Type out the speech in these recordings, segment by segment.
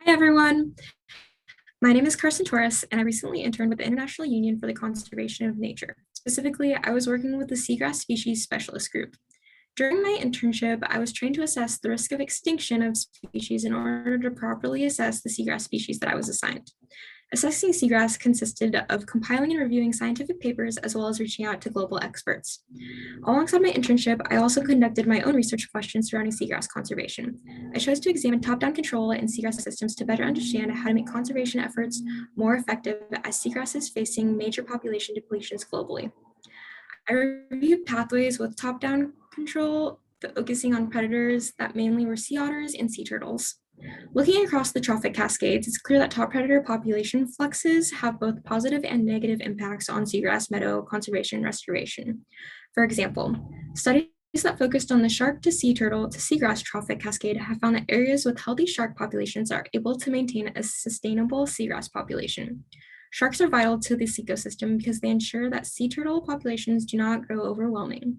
Hi, everyone. My name is Carson Torres, and I recently interned with the International Union for the Conservation of Nature. Specifically, I was working with the Seagrass Species Specialist Group. During my internship, I was trained to assess the risk of extinction of species in order to properly assess the seagrass species that I was assigned. Assessing seagrass consisted of compiling and reviewing scientific papers as well as reaching out to global experts. Alongside my internship, I also conducted my own research questions surrounding seagrass conservation. I chose to examine top-down control in seagrass systems to better understand how to make conservation efforts more effective as seagrass is facing major population depletions globally. I reviewed pathways with top-down control, focusing on predators that mainly were sea otters and sea turtles. Looking across the trophic cascades, it's clear that top predator population fluxes have both positive and negative impacts on seagrass meadow conservation and restoration. For example, studies that focused on the shark to sea turtle to seagrass trophic cascade have found that areas with healthy shark populations are able to maintain a sustainable seagrass population. Sharks are vital to this ecosystem because they ensure that sea turtle populations do not grow overwhelming.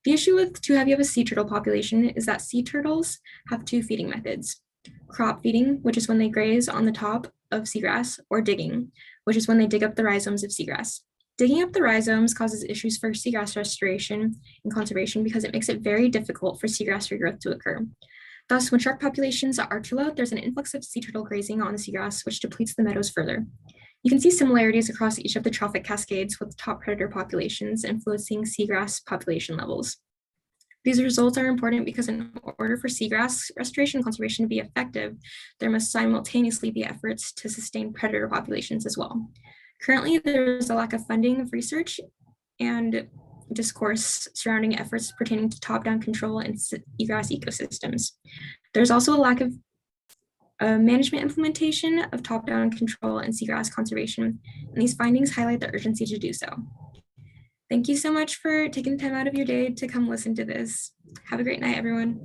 The issue with too heavy of a sea turtle population is that sea turtles have two feeding methods: crop feeding, which is when they graze on the top of seagrass, or digging, which is when they dig up the rhizomes of seagrass. Digging up the rhizomes causes issues for seagrass restoration and conservation because it makes it very difficult for seagrass regrowth to occur. Thus, when shark populations are too low, there's an influx of sea turtle grazing on the seagrass, which depletes the meadows further. You can see similarities across each of the trophic cascades with top predator populations influencing seagrass population levels. These results are important because in order for seagrass restoration and conservation to be effective, there must simultaneously be efforts to sustain predator populations as well. Currently, there is a lack of funding of research and discourse surrounding efforts pertaining to top-down control in seagrass ecosystems. There's also a lack of management implementation of top-down control and seagrass conservation, and these findings highlight the urgency to do so. Thank you so much for taking the time out of your day to come listen to this. Have a great night, everyone.